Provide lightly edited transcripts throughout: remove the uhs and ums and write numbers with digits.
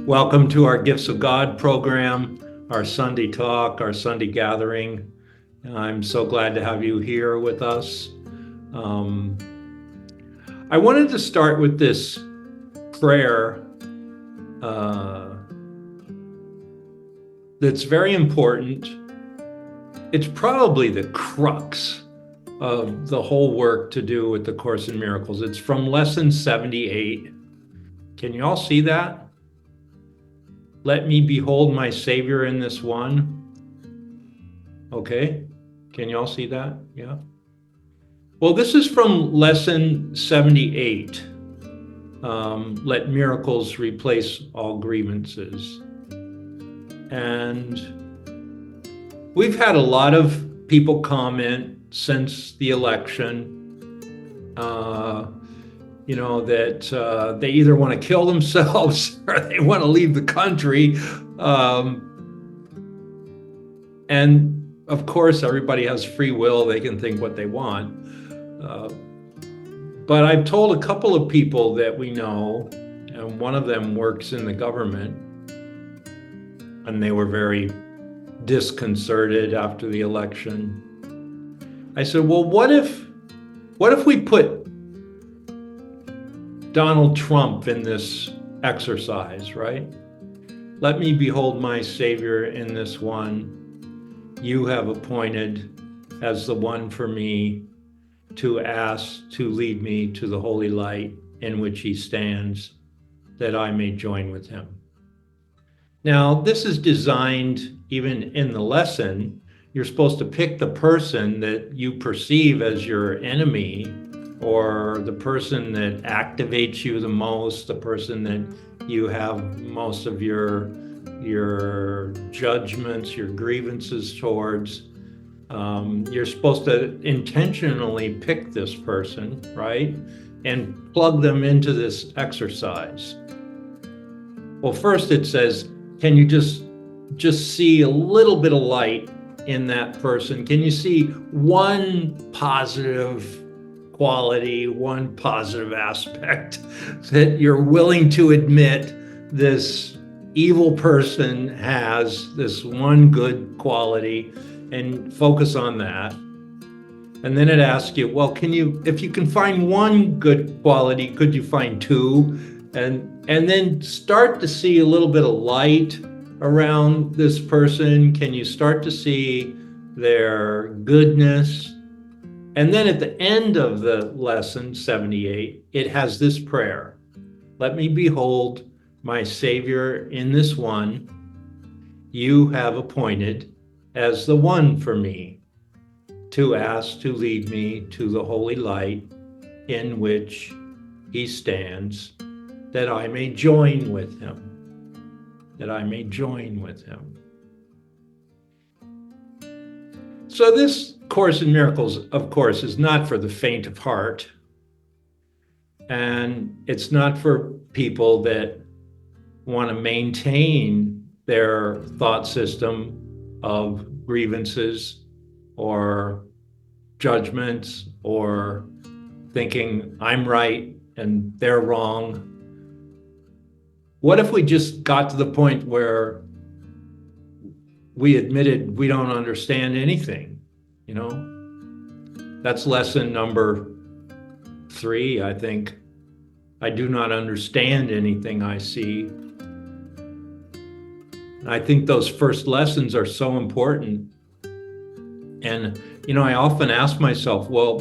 Welcome to our Gifts of God program, our Sunday talk, our Sunday gathering. I'm so glad to have you here with us. I wanted to start with this prayer that's very important. It's probably the crux of the whole work to do with the Course in Miracles. It's from lesson 78. Can you all see that? Let me behold my Savior in this one. Okay, can you all see that? Yeah. Well, this is from lesson 78. Let miracles replace all grievances. And we've had a lot of people comment since the election, that they either want to kill themselves or they want to leave the country. And of course, everybody has free will. They can think what they want. But I've told a couple of people that we know, and one of them works in the government, and they were very disconcerted after the election. I said, well, what if we put Donald Trump in this exercise, right? Let me behold my Savior in this one you have appointed as the one for me to ask to lead me to the holy light in which he stands, that I may join with him. Now, this is designed, even in the lesson, you're supposed to pick the person that you perceive as your enemy, or the person that activates you the most, the person that you have most of your judgments, your grievances towards. You're supposed to intentionally pick this person, right? And plug them into this exercise. Well, first it says, can you just see a little bit of light in that person? Can you see one positive quality, one positive aspect that you're willing to admit this evil person has, this one good quality, and focus on that? And then it asks you, well, if you can find one good quality, could you find two? And then start to see a little bit of light around this person. Can you start to see their goodness? And then at the end of the lesson 78, it has this prayer: let me behold my Savior in this one you have appointed as the one for me to ask to lead me to the holy light in which he stands, that I may join with him, that I may join with him. So this Course in Miracles, of course, is not for the faint of heart. And it's not for people that want to maintain their thought system of grievances or judgments or thinking I'm right and they're wrong. What if we just got to the point where we admitted we don't understand anything? That's lesson number 3, I think. I do not understand anything I see. I think those first lessons are so important. And, I often ask myself, well,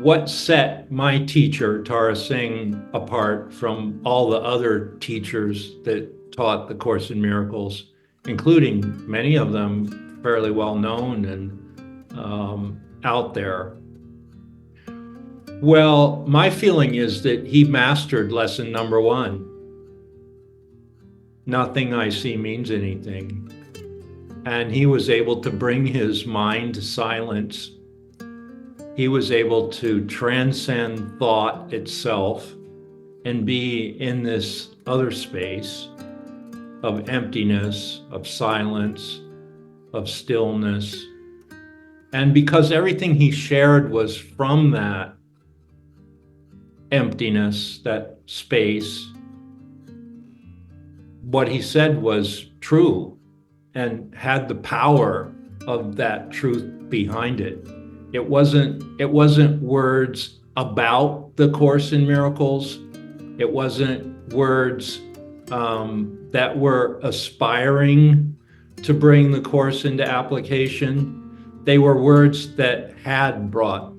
what set my teacher, Tara Singh, apart from all the other teachers that taught the Course in Miracles, including many of them fairly well known and out there? Well, my feeling is that he mastered lesson number 1. Nothing I see means anything. And he was able to bring his mind to silence. He was able to transcend thought itself and be in this other space of emptiness, of silence, of stillness. And because everything he shared was from that emptiness, that space, what he said was true and had the power of that truth behind it. It wasn't words about the Course in Miracles. It wasn't words that were aspiring to bring the Course into application. They were words that had brought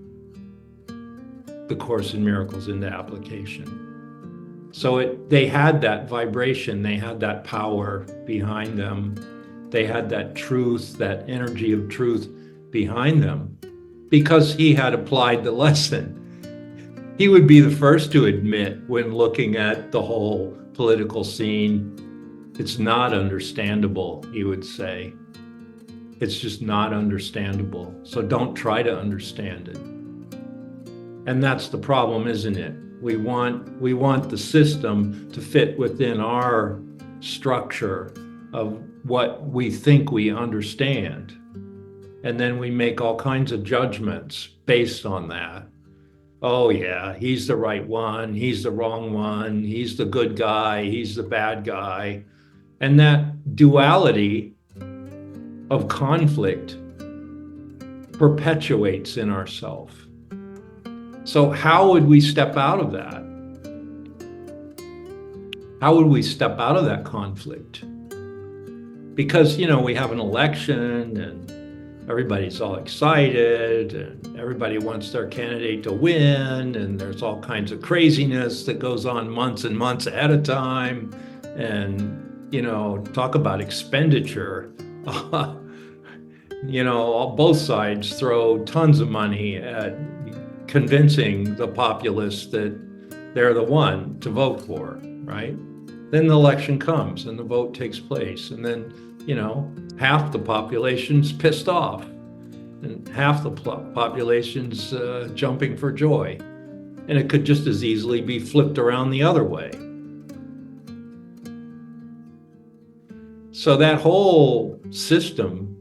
the Course in Miracles into application. So they had that vibration, they had that power behind them. They had that truth, that energy of truth behind them, because he had applied the lesson. He would be the first to admit, when looking at the whole political scene, it's not understandable, he would say. It's just not understandable. So don't try to understand it. And that's the problem, isn't it? We want the system to fit within our structure of what we think we understand. And then we make all kinds of judgments based on that. Oh yeah, he's the right one, he's the wrong one, he's the good guy, he's the bad guy. And that duality of conflict perpetuates in ourselves. So how would we step out of that? How would we step out of that conflict? Because, we have an election and everybody's all excited and everybody wants their candidate to win, and there's all kinds of craziness that goes on months and months ahead of time. And, talk about expenditure. Both sides throw tons of money at convincing the populace that they're the one to vote for, right? Then the election comes and the vote takes place, and then half the population's pissed off and half the population's jumping for joy. And it could just as easily be flipped around the other way. So that whole system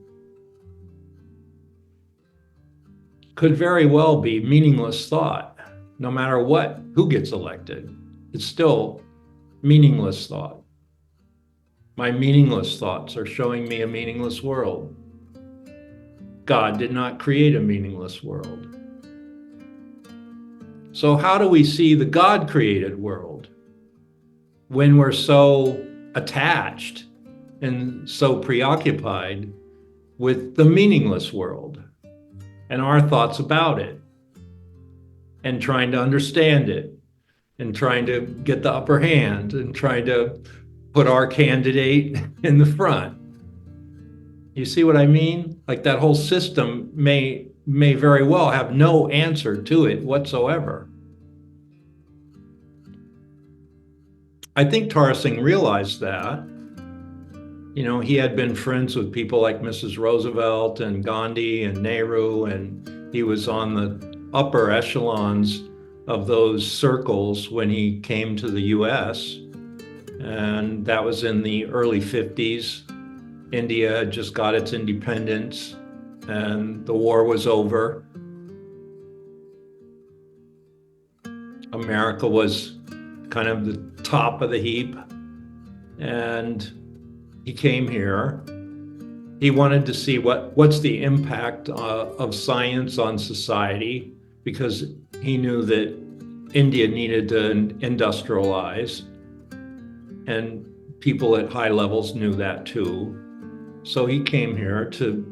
could very well be meaningless thought, no matter who gets elected. It's still meaningless thought. My meaningless thoughts are showing me a meaningless world. God did not create a meaningless world. So how do we see the God-created world when we're so attached and so preoccupied with the meaningless world and our thoughts about it, and trying to understand it, and trying to get the upper hand, and trying to put our candidate in the front? You see what I mean? Like, that whole system may very well have no answer to it whatsoever. I think Tara Singh realized that. He had been friends with people like Mrs. Roosevelt and Gandhi and Nehru, and he was on the upper echelons of those circles when he came to the US. And that was in the early 50s. India had just got its independence and the war was over. America was kind of the top of the heap. And he came here. He wanted to see what's the impact of science on society, because he knew that India needed to industrialize, and people at high levels knew that too. So he came here to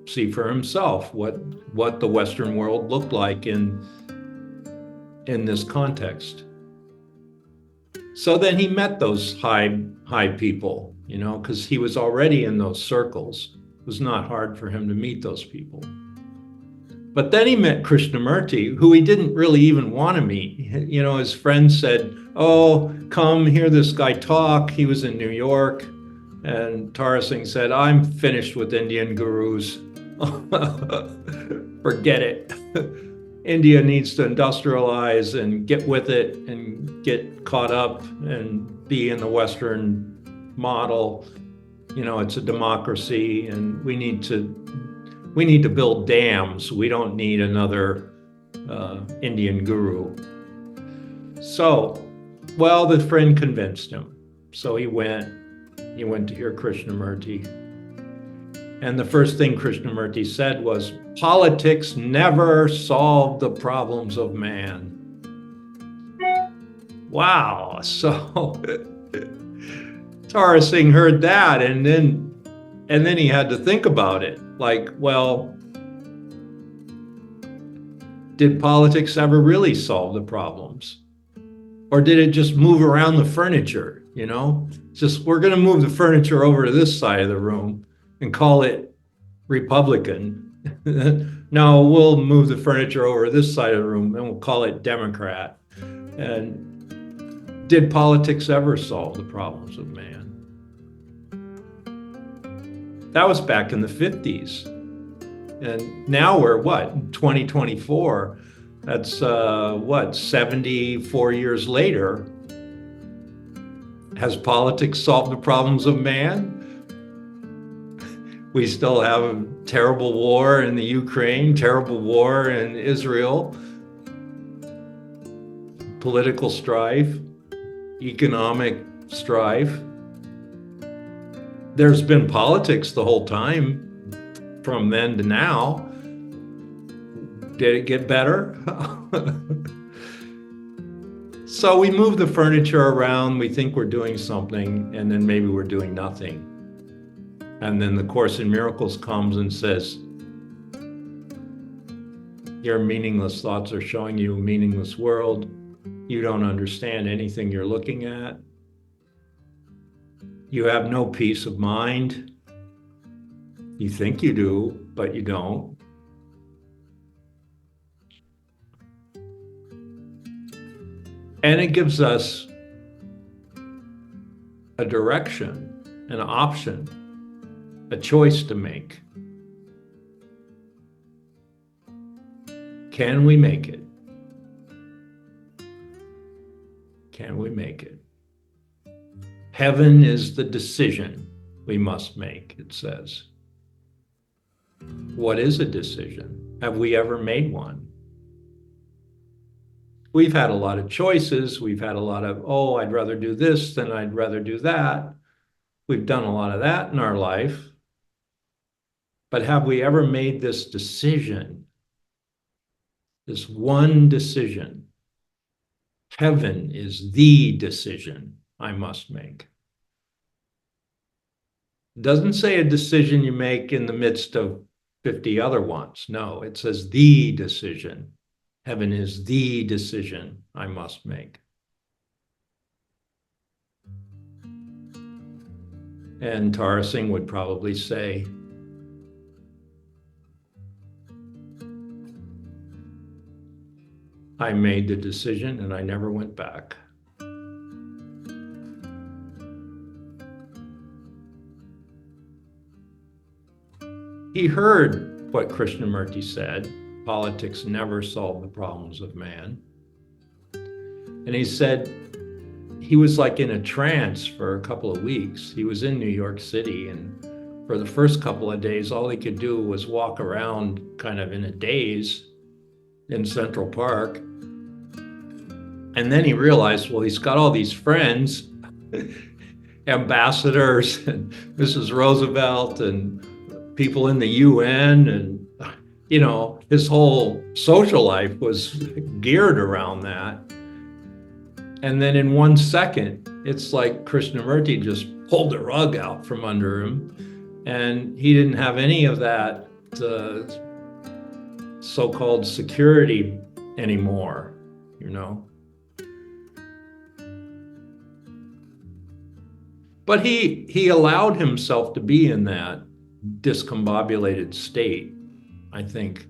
see for himself what the Western world looked like in this context. So then he met those high people, because he was already in those circles. It was not hard for him to meet those people. But then he met Krishnamurti, who he didn't really even want to meet. His friends said, "Oh, come hear this guy talk." He was in New York. And Tara Singh said, "I'm finished with Indian gurus. Forget it. India needs to industrialize and get with it and get caught up and be in the Western model. It's a democracy, and we need to build dams. We don't need another Indian guru." So, the friend convinced him. So he went to hear Krishnamurti. And the first thing Krishnamurti said was, politics never solve the problems of man. Wow. So Tara Singh heard that, and then he had to think about it. Like, well, did politics ever really solve the problems? Or did it just move around the furniture, you know? Just, we're going to move the furniture over to this side of the room and call it Republican. No, we'll move the furniture over to this side of the room and we'll call it Democrat. And did politics ever solve the problems of man? That was back in the 50s. And now we're what, 2024? That's 74 years later. Has politics solved the problems of man? We still have a terrible war in the Ukraine, terrible war in Israel, political strife, economic strife. There's been politics the whole time from then to now. Did it get better? So we move the furniture around, we think we're doing something, and then maybe we're doing nothing. And then the Course in Miracles comes and says, your meaningless thoughts are showing you a meaningless world. You don't understand anything you're looking at. You have no peace of mind. You think you do, but you don't. And it gives us a direction, an option, a choice to make. Can we make it? Can we make it? Heaven is the decision we must make, it says. What is a decision? Have we ever made one? We've had a lot of choices. We've had a lot of, oh, I'd rather do this than I'd rather do that. We've done a lot of that in our life. But have we ever made this decision? This one decision. Heaven is the decision I must make. It doesn't say a decision you make in the midst of 50 other ones. No, it says the decision. Heaven is the decision I must make. And Tara Singh would probably say, I made the decision and I never went back. He heard what Krishnamurti said, politics never solve the problems of man. And he said he was like in a trance for a couple of weeks. He was in New York City, and for the first couple of days, all he could do was walk around kind of in a daze in Central Park. And then he realized, well, he's got all these friends, ambassadors and Mrs. Roosevelt and people in the UN, and you know, his whole social life was geared around that. And then in 1 second, it's like Krishnamurti just pulled the rug out from under him, and he didn't have any of that so-called security anymore, you know. But he allowed himself to be in that discombobulated state, I think.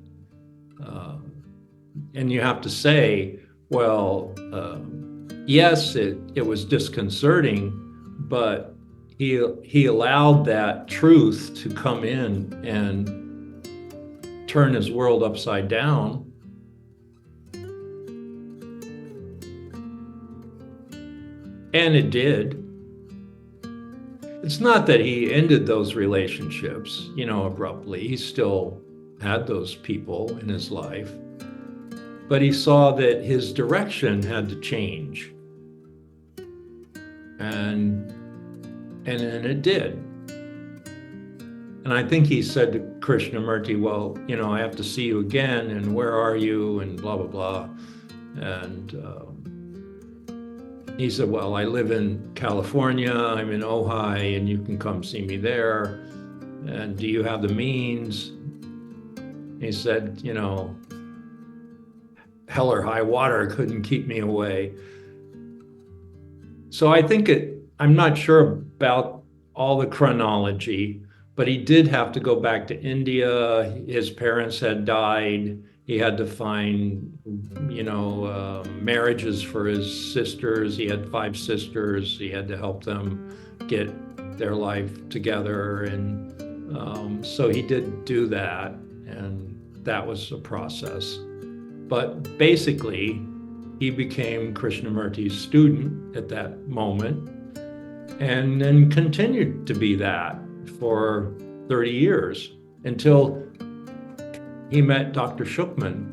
And you have to say, well, yes, it was disconcerting, but he allowed that truth to come in and turn his world upside down. And it did. It's not that he ended those relationships, you know, abruptly. He still had those people in his life. But he saw that his direction had to change. And then it did. And I think he said to Krishnamurti, well, I have to see you again, and where are you, and blah, blah, blah. And he said, well, I live in California, I'm in Ojai, and you can come see me there. And do you have the means? He said, hell or high water couldn't keep me away. So I think I'm not sure about all the chronology, but he did have to go back to India. His parents had died. He had to find, marriages for his sisters. He had 5 sisters. He had to help them get their life together. And so he did do that. And that was a process. But basically, he became Krishnamurti's student at that moment, and then continued to be that for 30 years until he met Dr. Shukman.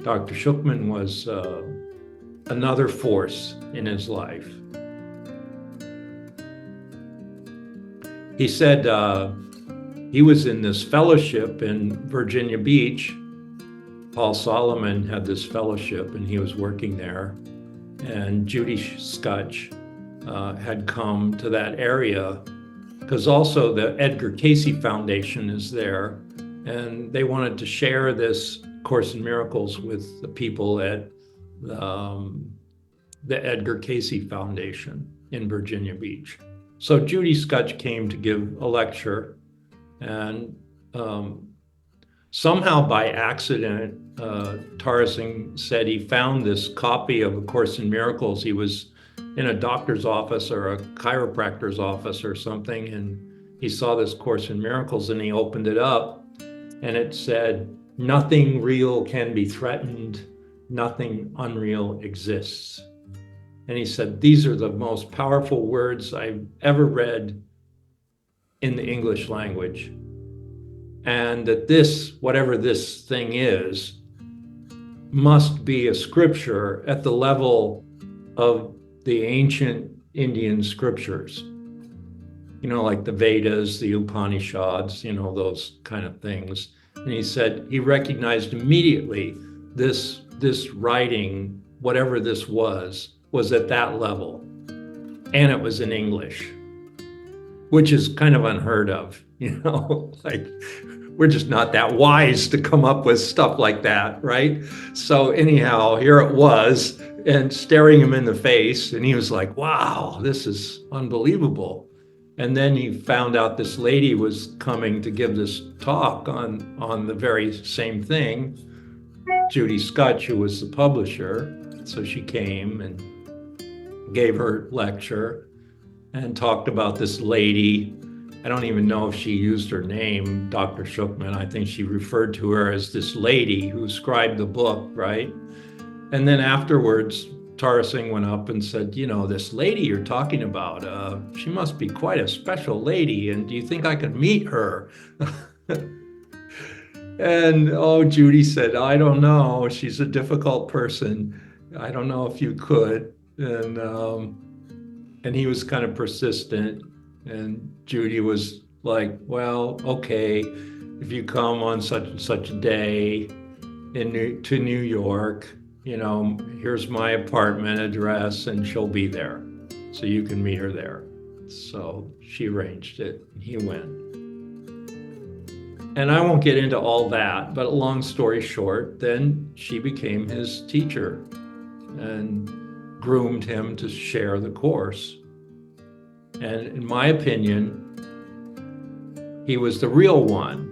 Dr. Shukman was another force in his life. He said he was in this fellowship in Virginia Beach. Paul Solomon had this fellowship, and he was working there. And Judy Skutch had come to that area because also the Edgar Cayce Foundation is there, and they wanted to share this Course in Miracles with the people at the Edgar Cayce Foundation in Virginia Beach. So Judy Skutch came to give a lecture, and somehow by accident, Tara Singh said he found this copy of A Course in Miracles. He was in a doctor's office or a chiropractor's office or something, and he saw this Course in Miracles, and he opened it up, and it said, "Nothing real can be threatened, nothing unreal exists." And he said, these are the most powerful words I've ever read in the English language. And that this, whatever this thing is, must be a scripture at the level of the ancient Indian scriptures. Like the Vedas, the Upanishads, those kind of things. And he said he recognized immediately this writing, whatever this was at that level. And it was in English, which is kind of unheard of, like we're just not that wise to come up with stuff like that, right? So anyhow, here it was, and staring him in the face, and he was like, wow, this is unbelievable. And then he found out this lady was coming to give this talk on the very same thing, Judy Skutch, who was the publisher. So she came and gave her lecture and talked about this lady. I don't even know if she used her name, Dr. Shukman. I think she referred to her as this lady who scribed the book, right? And then afterwards, Tara Singh went up and said, this lady you're talking about, she must be quite a special lady. And do you think I could meet her? And Judy said, I don't know. She's a difficult person. I don't know if you could. And he was kind of persistent. And Judy was like, well, okay, if you come on such and such a day to New York, here's my apartment address, and she'll be there. So you can meet her there. So she arranged it. He went. And I won't get into all that, but long story short, then she became his teacher and groomed him to share the Course. And in my opinion, he was the real one.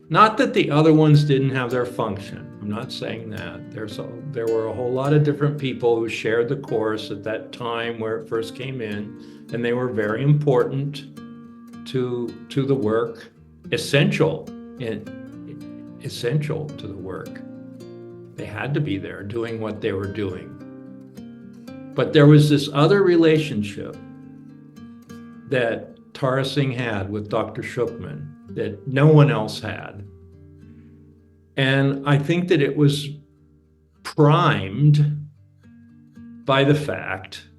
Not that the other ones didn't have their function. I'm not saying that. There were a whole lot of different people who shared the Course at that time where it first came in, and they were very important to the work, essential to the work. They had to be there doing what they were doing. But there was this other relationship that Tara Singh had with Dr. Shukman that no one else had. And I think that it was primed by the fact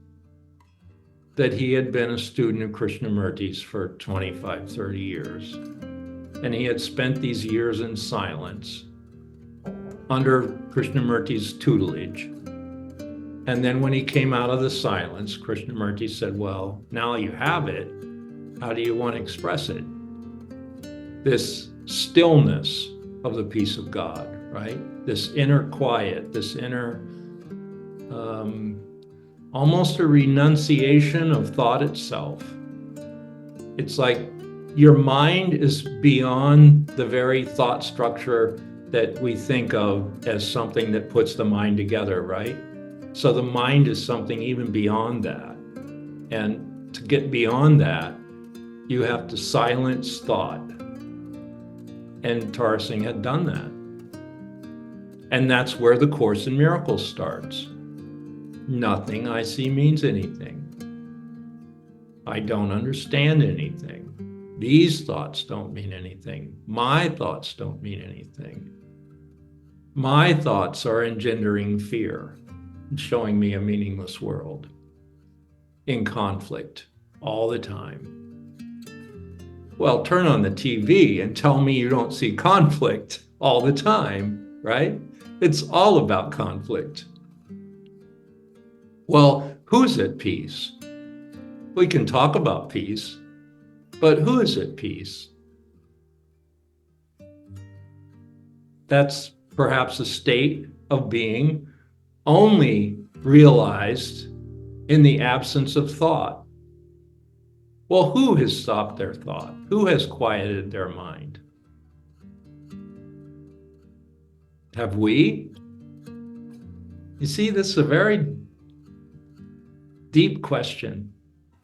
that he had been a student of Krishnamurti's for 25, 30 years. And he had spent these years in silence under Krishnamurti's tutelage. And then when he came out of the silence, Krishnamurti said, well, now you have it. How do you want to express it? This stillness of the peace of God, right? This inner quiet, this inner, almost a renunciation of thought itself. It's like your mind is beyond the very thought structure that we think of as something that puts the mind together, right? So the mind is something even beyond that. And to get beyond that, you have to silence thought. And Tara Singh had done that. And that's where the Course in Miracles starts. Nothing I see means anything. I don't understand anything. These thoughts don't mean anything. My thoughts don't mean anything. My thoughts are engendering fear, showing me a meaningless world, in conflict all the time. Well, turn on the TV and tell me you don't see conflict all the time, right? It's all about conflict. Well, who's at peace? We can talk about peace, but who is at peace? That's perhaps a state of being only realized in the absence of thought. Well, who has stopped their thought? Who has quieted their mind? Have we? You see, this is a very deep question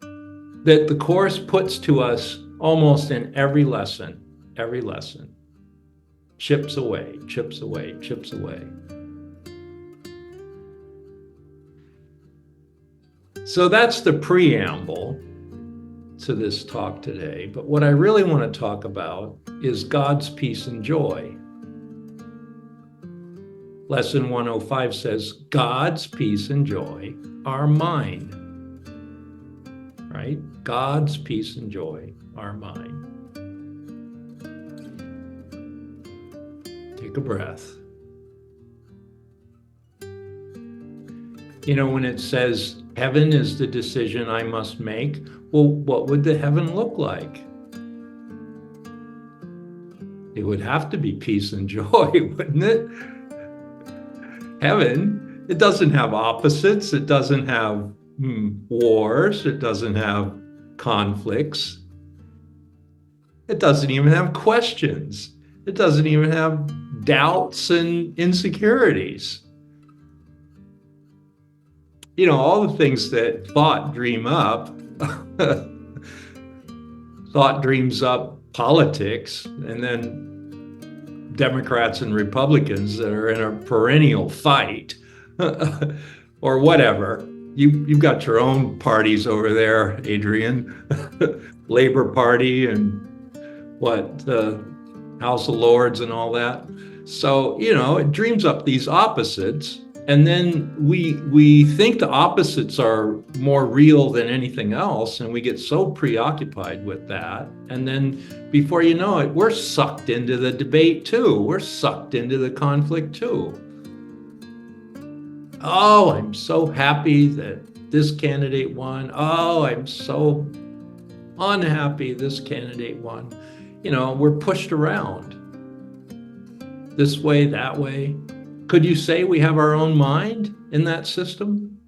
that the Course puts to us almost in every lesson, every lesson. Chips away, chips away, chips away. So that's the preamble to this talk today. But what I really want to talk about is God's peace and joy. Lesson 105 says, God's peace and joy are mine. Right? God's peace and joy are mine. Take a breath. You know, when it says heaven is the decision I must make, well, what would the heaven look like? It would have to be peace and joy, wouldn't it? Heaven, it doesn't have opposites. It doesn't have wars. It doesn't have conflicts. It doesn't even have questions. It doesn't even have doubts and insecurities. You know, all the things that thought dream up, thought dreams up politics, and then Democrats and Republicans that are in a perennial fight or whatever. You've got your own parties over there, Adrian. Labor Party and the House of Lords and all that. So, you know, it dreams up these opposites. And then we think the opposites are more real than anything else. And we get so preoccupied with that. And then before you know it, we're sucked into the debate too. We're sucked into the conflict too. Oh, I'm so happy that this candidate won. Oh, I'm so unhappy this candidate won. You know, we're pushed around this way, that way. Could you say we have our own mind in that system?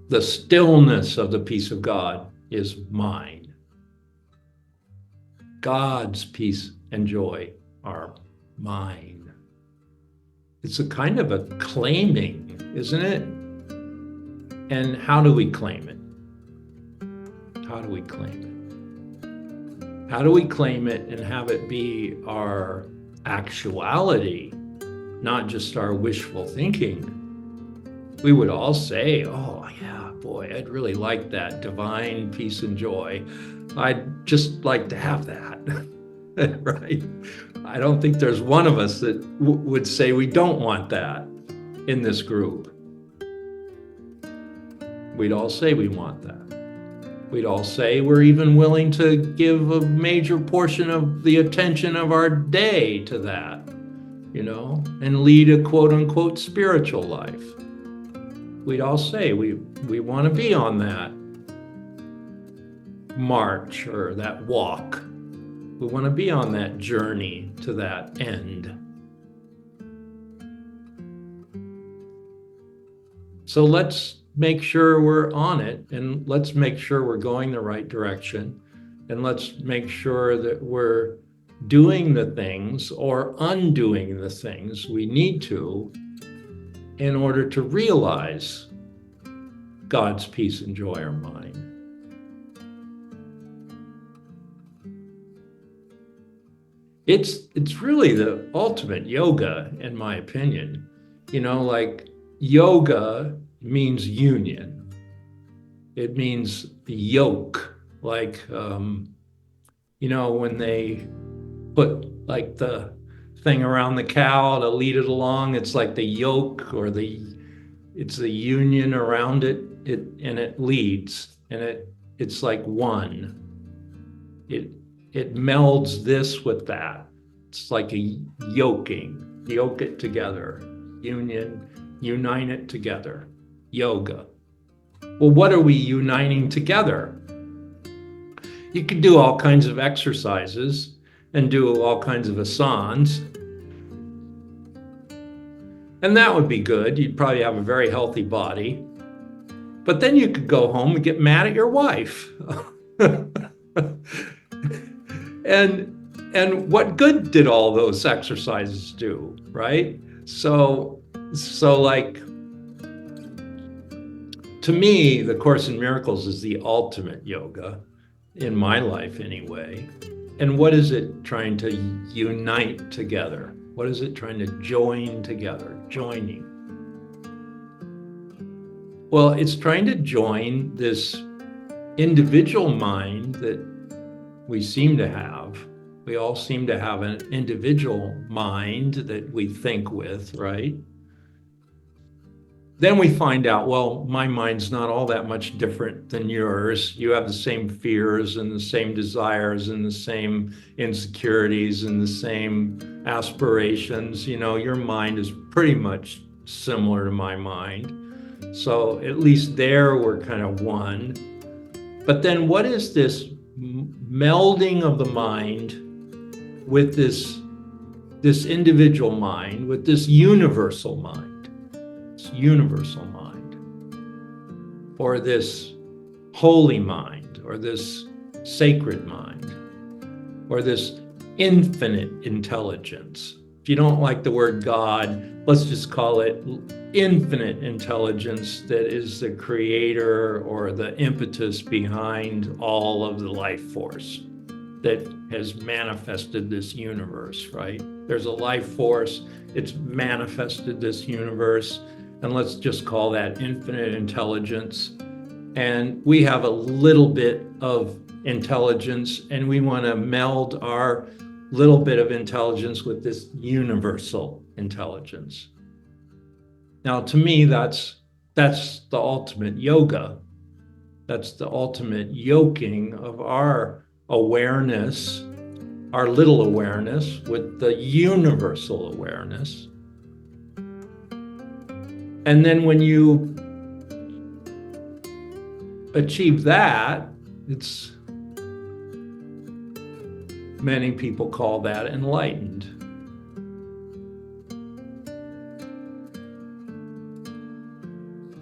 The stillness of the peace of God is mine. God's peace and joy are mine. It's a kind of a claiming, isn't it? And how do we claim it? How do we claim it? How do we claim it and have it be our actuality, not just our wishful thinking? We would all say, oh yeah, boy, I'd really like that divine peace and joy. I'd just like to have that, right? I don't think there's one of us that would say we don't want that in this group. We'd all say we want that. We'd all say we're even willing to give a major portion of the attention of our day to that, and lead a quote unquote spiritual life. We'd all say we want to be on that march or that walk. We want to be on that journey to that end. So let's make sure we're on it, and let's make sure we're going the right direction, and let's make sure that we're doing the things or undoing the things we need to in order to realize God's peace and joy are mine. It's really the ultimate yoga, in my opinion. Like yoga means union. It means yoke. Like, when they put like the thing around the cow to lead it along, it's like the yoke, or it's the union around it. And it leads, and it's like one. It melds this with that. It's like a yoking. Yoke it together. Union, unite it together. Yoga. Well, what are we uniting together? You can do all kinds of exercises and do all kinds of asanas. And that would be good. You'd probably have a very healthy body. But then you could go home and get mad at your wife. And what good did all those exercises do, right? So like, to me, the Course in Miracles is the ultimate yoga, in my life anyway. And what is it trying to unite together? What is it trying to join together? Joining. Well, it's trying to join this individual mind that we seem to have. We all seem to have an individual mind that we think with, right? Then we find out, well, my mind's not all that much different than yours. You have the same fears and the same desires and the same insecurities and the same aspirations. Your mind is pretty much similar to my mind. So at least there we're kind of one. But then what is this melding of the mind with this individual mind, with this universal mind? Universal mind, or this holy mind, or this sacred mind, or this infinite intelligence. If you don't like the word God, let's just call it infinite intelligence, that is the creator or the impetus behind all of the life force that has manifested this universe, right? There's a life force, it's manifested this universe. And let's just call that infinite intelligence. And we have a little bit of intelligence, and we want to meld our little bit of intelligence with this universal intelligence. Now, to me, that's the ultimate yoga. That's the ultimate yoking of our awareness, our little awareness, with the universal awareness. And then when you achieve that, many people call that enlightened.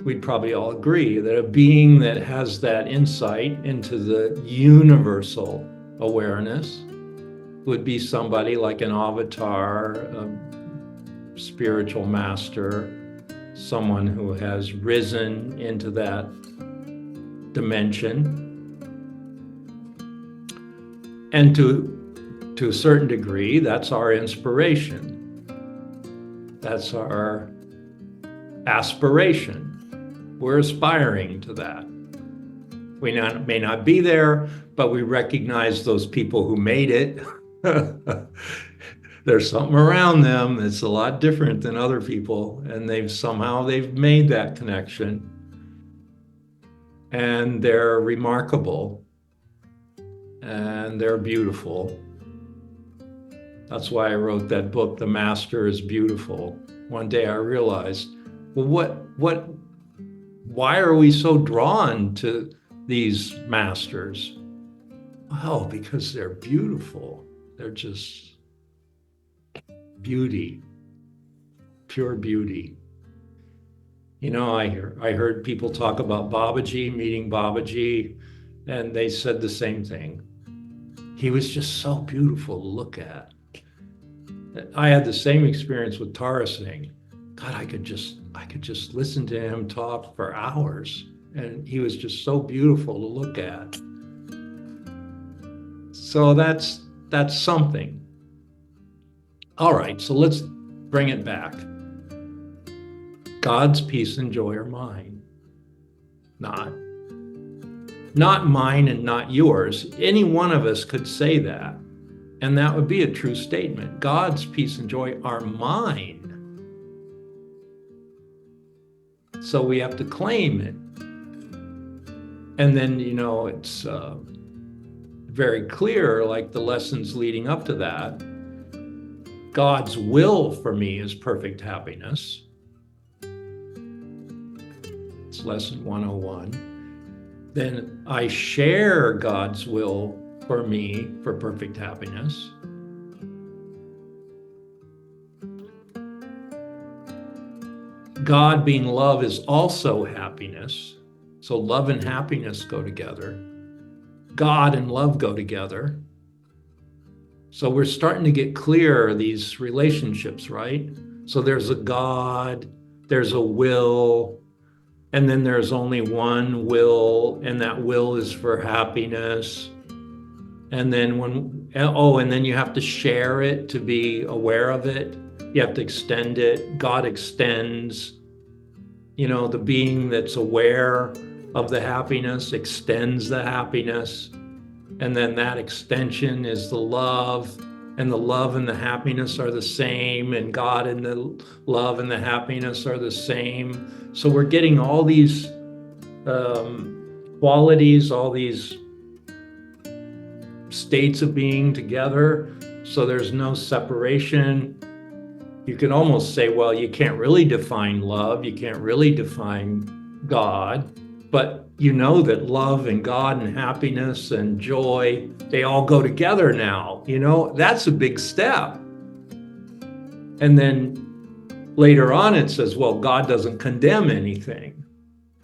We'd probably all agree that a being that has that insight into the universal awareness would be somebody like an avatar, a spiritual master, someone who has risen into that dimension. And to a certain degree, that's our inspiration. That's our aspiration. We're aspiring to that. We may not be there, but we recognize those people who made it. There's something around them that's a lot different than other people, and they've made that connection. and they're remarkable, and they're beautiful. That's why I wrote that book, The Master is Beautiful. One day I realized, well, why are we so drawn to these masters? Well, because they're beautiful. They're just beauty, pure beauty. You know, I heard people talk about Babaji, meeting Babaji, and they said the same thing. He was just so beautiful to look at. I had the same experience with Tara Singh. God, I could just listen to him talk for hours, and he was just so beautiful to look at. So that's something. All right, so let's bring it back. God's peace and joy are mine, not mine and not yours. Any one of us could say that, and that would be a true statement. God's peace and joy are mine. So we have to claim it. And then, you know, it's very clear, like the lessons leading up to that. God's will for me is perfect happiness. It's lesson 101. Then I share God's will for me for perfect happiness. God being love is also happiness. So love and happiness go together. God and love go together. So we're starting to get clear, these relationships, right? So there's a God, there's a will, and then there's only one will, and that will is for happiness. And then and then you have to share it to be aware of it. You have to extend it. God extends, you know, the being that's aware of the happiness extends the happiness. And then that extension is the love, and the love and the happiness are the same, and God and the love and the happiness are the same. So we're getting all these qualities, all these states of being together. So there's no separation. You can almost say, well, you can't really define love. You can't really define God. But you know that love and God and happiness and joy, they all go together now. You know, that's a big step. And then later on it says, well, God doesn't condemn anything.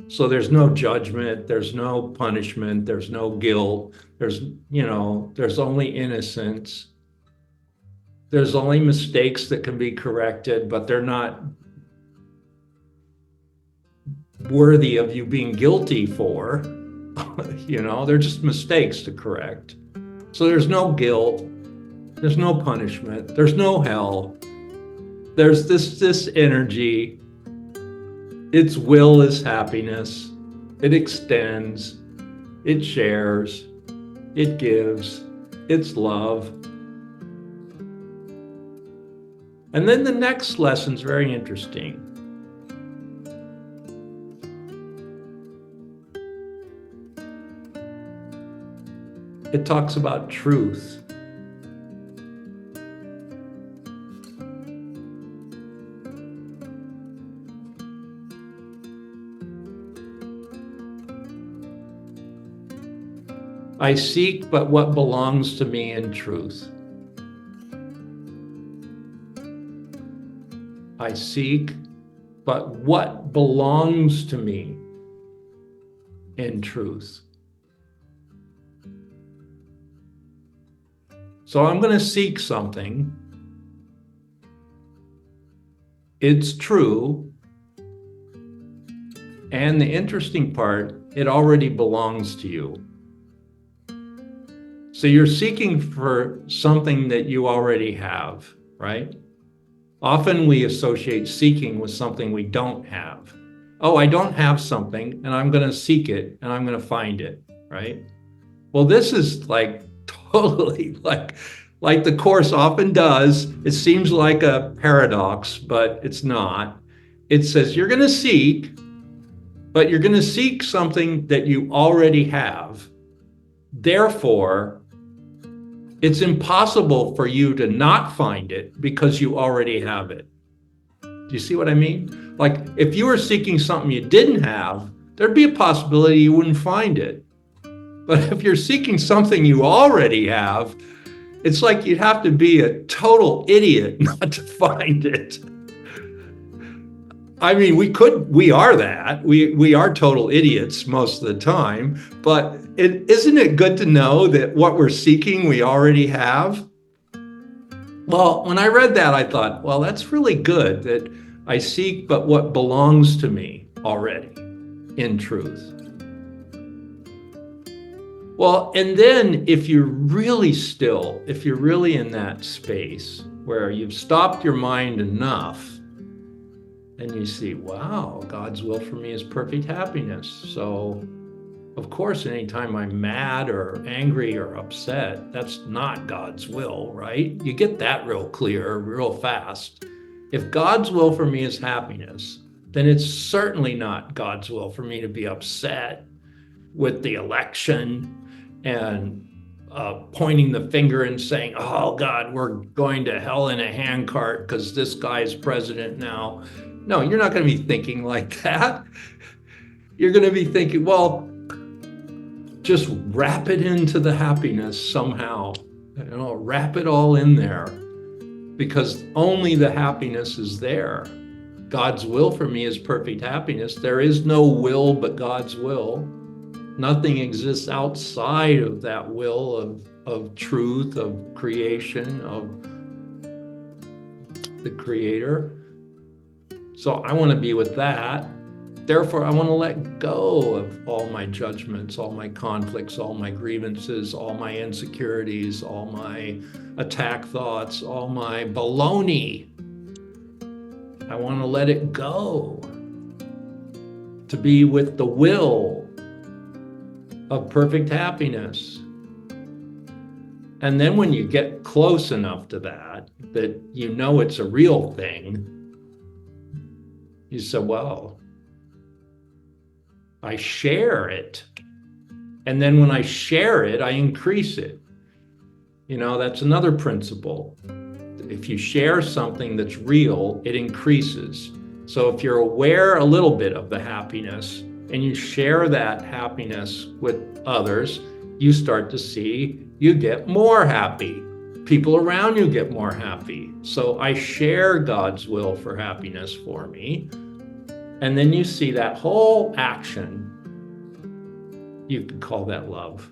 So there's no judgment, there's no punishment, there's no guilt, there's only innocence. There's only mistakes that can be corrected, but they're not worthy of you being guilty for. They're just mistakes to correct. So there's no guilt, there's no punishment, there's no hell. There's this energy. Its will is happiness. It extends, it shares, it gives, it's love. And then the next lesson's very interesting. It talks about truth. I seek but what belongs to me in truth. I seek but what belongs to me in truth. So I'm going to seek something. It's true. And the interesting part, it already belongs to you. So you're seeking for something that you already have, right? Often we associate seeking with something we don't have. Oh, I don't have something, and I'm going to seek it, and I'm going to find it, right? Well, this is like totally like the Course often does. It seems like a paradox, but it's not. It says you're going to seek, but you're going to seek something that you already have. Therefore, it's impossible for you to not find it because you already have it. Do you see what I mean? Like if you were seeking something you didn't have, there'd be a possibility you wouldn't find it. But if you're seeking something you already have, it's like you'd have to be a total idiot not to find it. I mean, we are that. We are total idiots most of the time, but isn't it good to know that what we're seeking, we already have? Well, when I read that, I thought, well, that's really good that I seek but what belongs to me already in truth. Well, and then if you're really still, if you're really in that space where you've stopped your mind enough, and you see, wow, God's will for me is perfect happiness. So, of course, anytime I'm mad or angry or upset, that's not God's will, right? You get that real clear, real fast. If God's will for me is happiness, then it's certainly not God's will for me to be upset with the election and pointing the finger and saying, oh, God, we're going to hell in a handcart because this guy's president now. No, you're not going to be thinking like that. You're going to be thinking, well, just wrap it into the happiness somehow. Wrap it all in there because only the happiness is there. God's will for me is perfect happiness. There is no will but God's will. Nothing exists outside of that will of truth, of creation, of the Creator. So I want to be with that. Therefore, I want to let go of all my judgments, all my conflicts, all my grievances, all my insecurities, all my attack thoughts, all my baloney. I want to let it go to be with the will of perfect happiness. And then when you get close enough to that you know it's a real thing, you say, well, I share it. And then when I share it, I increase it. That's another principle. If you share something that's real, it increases. So if you're aware a little bit of the happiness and you share that happiness with others, you start to see you get more happy. People around you get more happy. So I share God's will for happiness for me. And then you see that whole action, you could call that love.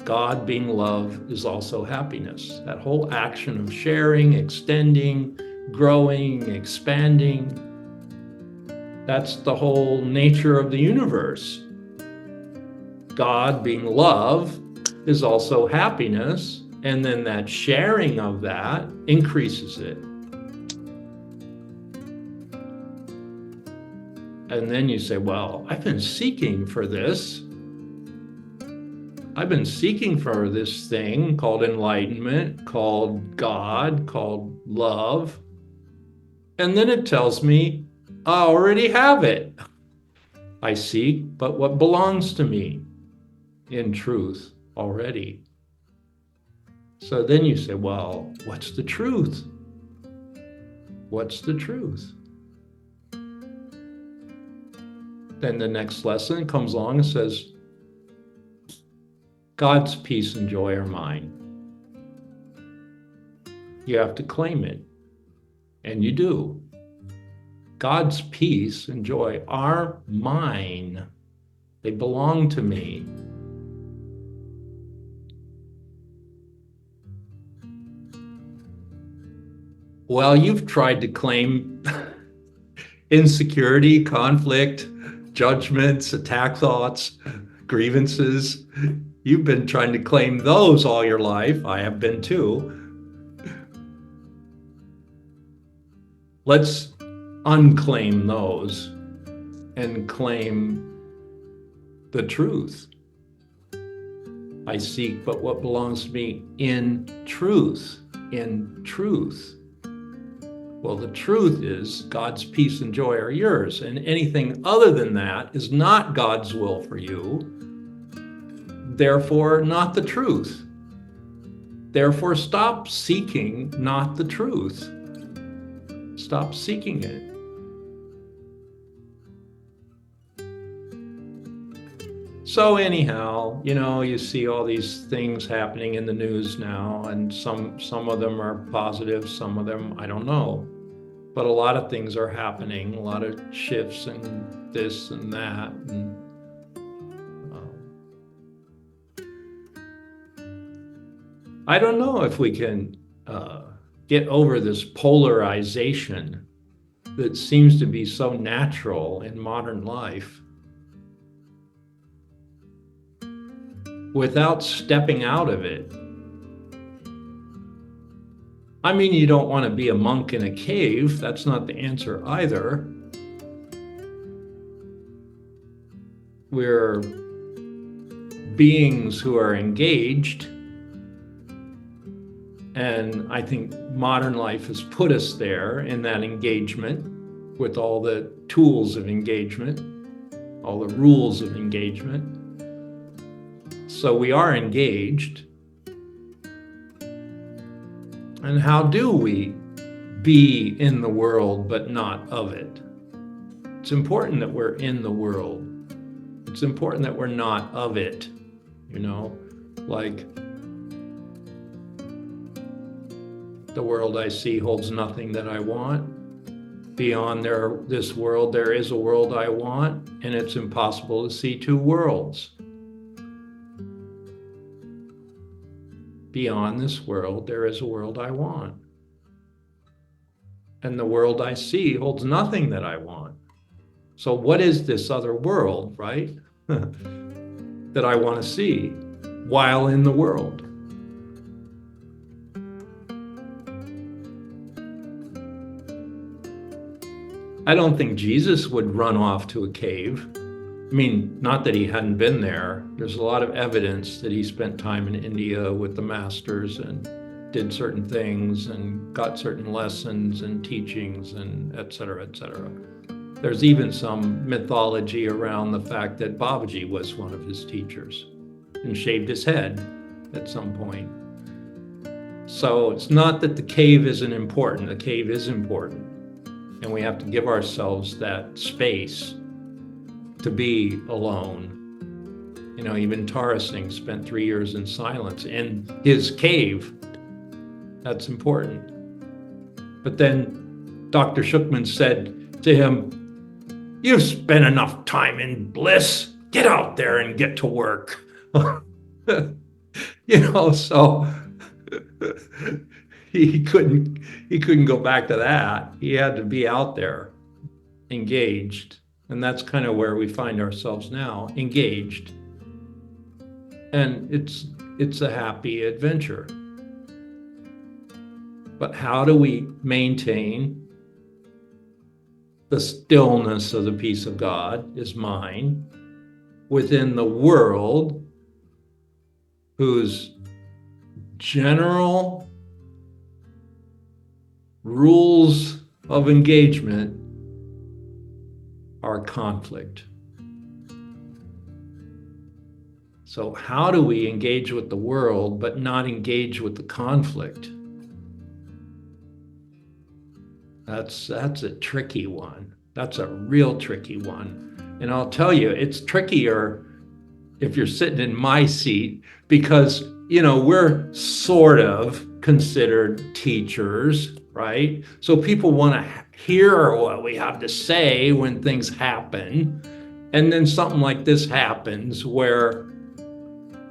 God being love is also happiness. That whole action of sharing, extending, growing, expanding, that's the whole nature of the universe. God being love is also happiness, and then that sharing of that increases it. And then you say, well, I've been seeking for this. I've been seeking for this thing called enlightenment, called God, called love. And then it tells me, I already have it. I seek but what belongs to me in truth already. So then you say, well, what's the truth? What's the truth? Then the next lesson comes along and says, God's peace and joy are mine. You have to claim it, and you do. God's peace and joy are mine. They belong to me. Well, you've tried to claim insecurity, conflict, judgments, attack thoughts, grievances. You've been trying to claim those all your life. I have been too. Let's unclaim those and claim the truth. I seek but what belongs to me in truth, in truth. Well, the truth is God's peace and joy are yours, and anything other than that is not God's will for you, therefore not the truth. Therefore, stop seeking not the truth. Stop seeking it. So anyhow, you see all these things happening in the news now, and some of them are positive, some of them I don't know. But a lot of things are happening, a lot of shifts and this and that. And I don't know if we can get over this polarization that seems to be so natural in modern life without stepping out of it. I mean, you don't want to be a monk in a cave. That's not the answer either. We're beings who are engaged. And I think modern life has put us there in that engagement with all the tools of engagement, all the rules of engagement. So we are engaged. And how do we be in the world but not of it? It's important that we're in the world. It's important that we're not of it, like the world I see holds nothing that I want. Beyond this world, there is a world I want, and it's impossible to see two worlds. Beyond this world, there is a world I want. And the world I see holds nothing that I want. So what is this other world, right? that I want to see while in the world? I don't think Jesus would run off to a cave. I mean, not that he hadn't been there. There's a lot of evidence that he spent time in India with the masters and did certain things and got certain lessons and teachings and et cetera, et cetera. There's even some mythology around the fact that Babaji was one of his teachers and shaved his head at some point. So it's not that the cave isn't important. The cave is important. And we have to give ourselves that space to be alone. Even Tara Singh spent 3 years in silence in his cave. That's important. But then Dr. Shukman said to him, "You've spent enough time in bliss. Get out there and get to work." So he couldn't go back to that. He had to be out there, engaged. And that's kind of where we find ourselves now, engaged. And it's a happy adventure. But how do we maintain the stillness of the peace of God is mine within the world whose general rules of engagement are conflict? So how do we engage with the world but not engage with the conflict? That's a tricky one. That's a real tricky one. And I'll tell you, it's trickier if you're sitting in my seat because, we're sort of considered teachers, right? So people want to hear what we have to say when things happen. And then something like this happens where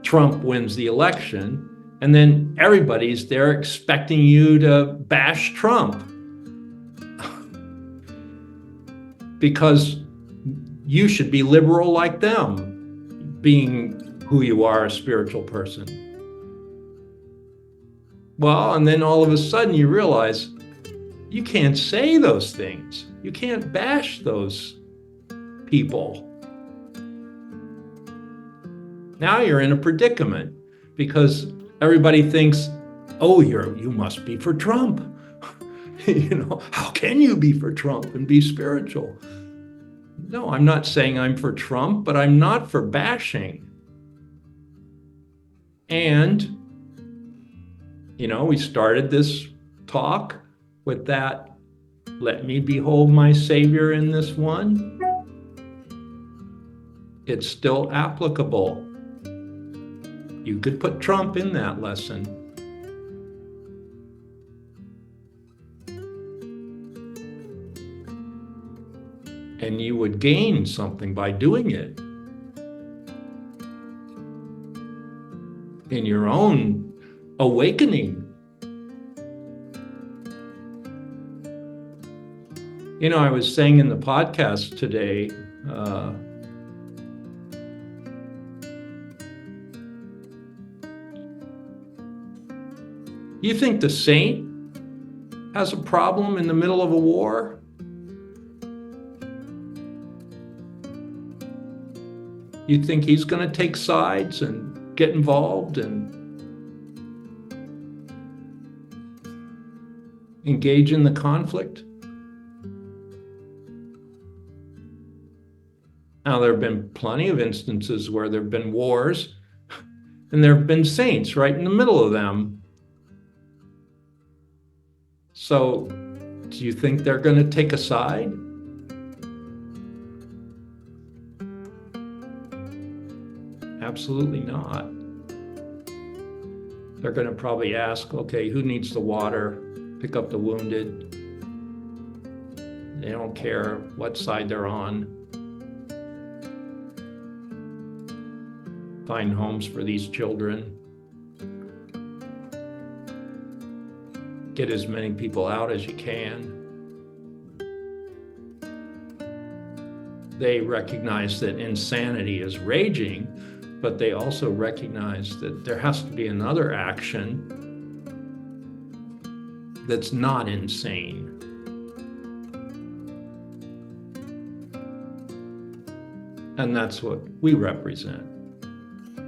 Trump wins the election, and then everybody's there expecting you to bash Trump because you should be liberal like them, being who you are, a spiritual person. Well, and then all of a sudden you realize you can't say those things. You can't bash those people. Now you're in a predicament because everybody thinks, oh, you must be for Trump. How can you be for Trump and be spiritual? No, I'm not saying I'm for Trump, but I'm not for bashing. And, we started this talk with that, let me behold my Savior in this one. It's still applicable. You could put Trump in that lesson. And you would gain something by doing it in your own awakening. I was saying in the podcast today, you think the saint has a problem in the middle of a war? You think he's going to take sides and get involved and engage in the conflict? Now, there have been plenty of instances where there have been wars, and there have been saints right in the middle of them. So, do you think they're going to take a side? Absolutely not. They're going to probably ask, okay, who needs the water? Pick up the wounded. They don't care what side they're on. Find homes for these children. Get as many people out as you can. They recognize that insanity is raging, but they also recognize that there has to be another action that's not insane. And that's what we represent.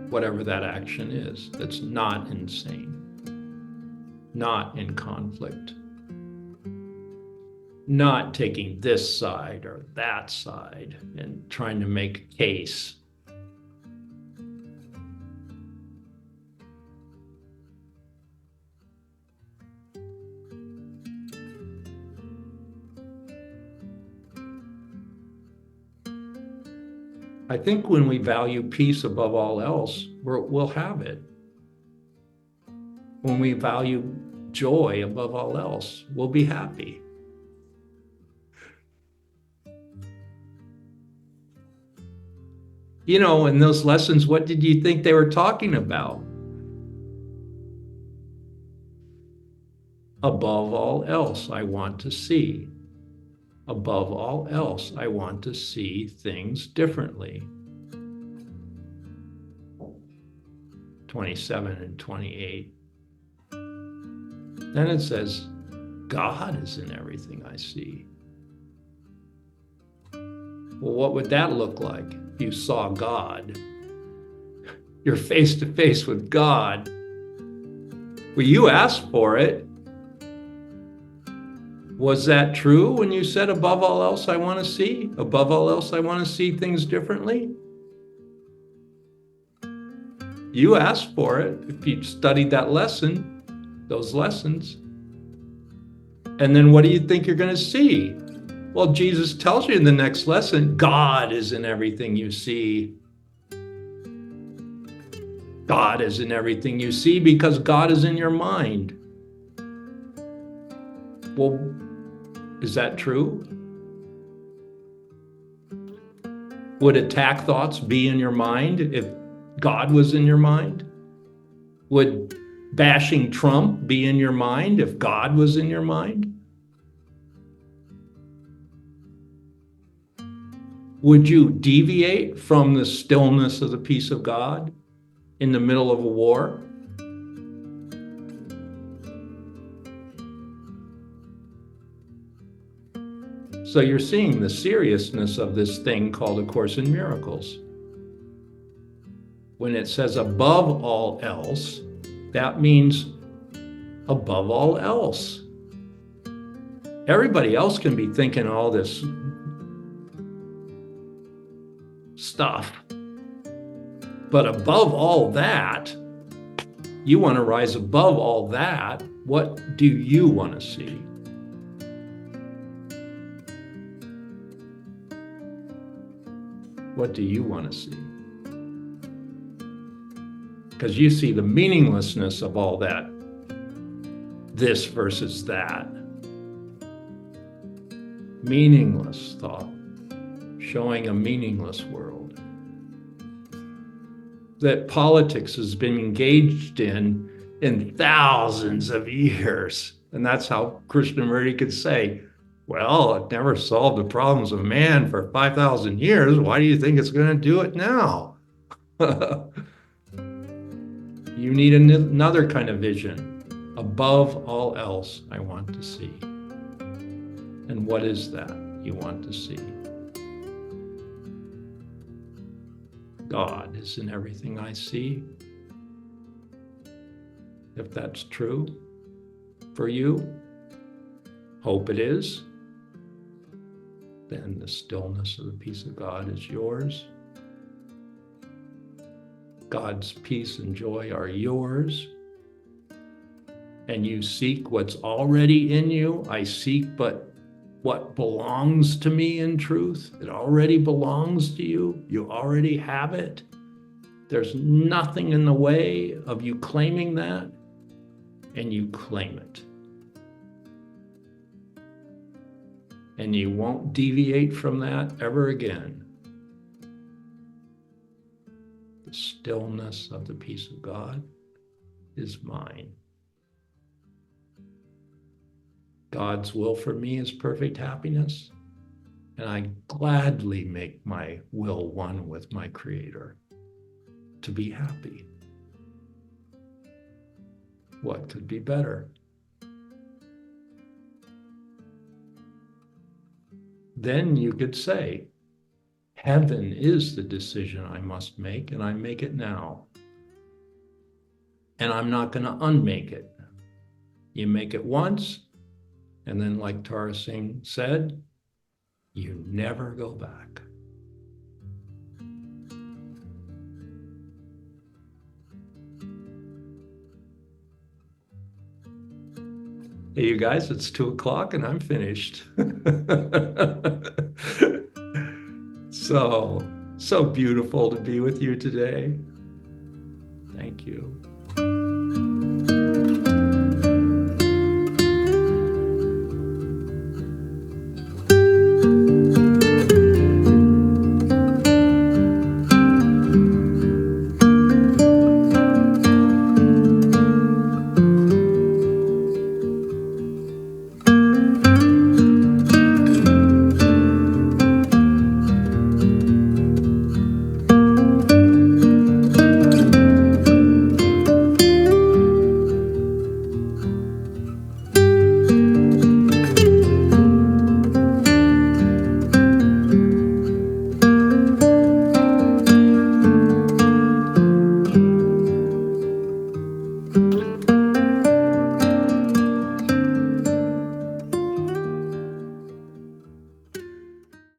Whatever that action is, that's not insane, not in conflict, not taking this side or that side and trying to make a case. I think when we value peace above all else, we'll have it. When we value joy above all else, we'll be happy. In those lessons, what did you think they were talking about? Above all else, I want to see. Above all else, I want to see things differently. 27 and 28. Then it says, God is in everything I see. Well, what would that look like if you saw God? You're face to face with God. Well, you asked for it. Was that true when you said, above all else, I want to see? Above all else, I want to see things differently? You asked for it if you studied that lesson, those lessons. And then what do you think you're going to see? Well, Jesus tells you in the next lesson, God is in everything you see. God is in everything you see because God is in your mind. Well, is that true? Would attack thoughts be in your mind if God was in your mind? Would bashing Trump be in your mind if God was in your mind? Would you deviate from the stillness of the peace of God in the middle of a war? So you're seeing the seriousness of this thing called A Course in Miracles. When it says above all else, that means above all else. Everybody else can be thinking all this stuff. But above all that, you want to rise above all that. What do you want to see? What do you want to see? Because you see the meaninglessness of all that, this versus that. Meaningless thought, showing a meaningless world. That politics has been engaged in thousands of years. And that's how Krishnamurti could say, well, it never solved the problems of man for 5,000 years. Why do you think it's going to do it now? You need another kind of vision. Above all else, I want to see. And what is that you want to see? God is in everything I see. If that's true for you, hope it is, then the stillness of the peace of God is yours. God's peace and joy are yours. And you seek what's already in you. I seek but what belongs to me in truth. It already belongs to you. You already have it. There's nothing in the way of you claiming that, and you claim it. And you won't deviate from that ever again. The stillness of the peace of God is mine. God's will for me is perfect happiness, and I gladly make my will one with my Creator to be happy. What could be better? Then you could say, heaven is the decision I must make, and I make it now. And I'm not going to unmake it. You make it once, and then like Tara Singh said, you never go back. Hey, you guys, it's 2:00 and I'm finished. So beautiful to be with you today. Thank you.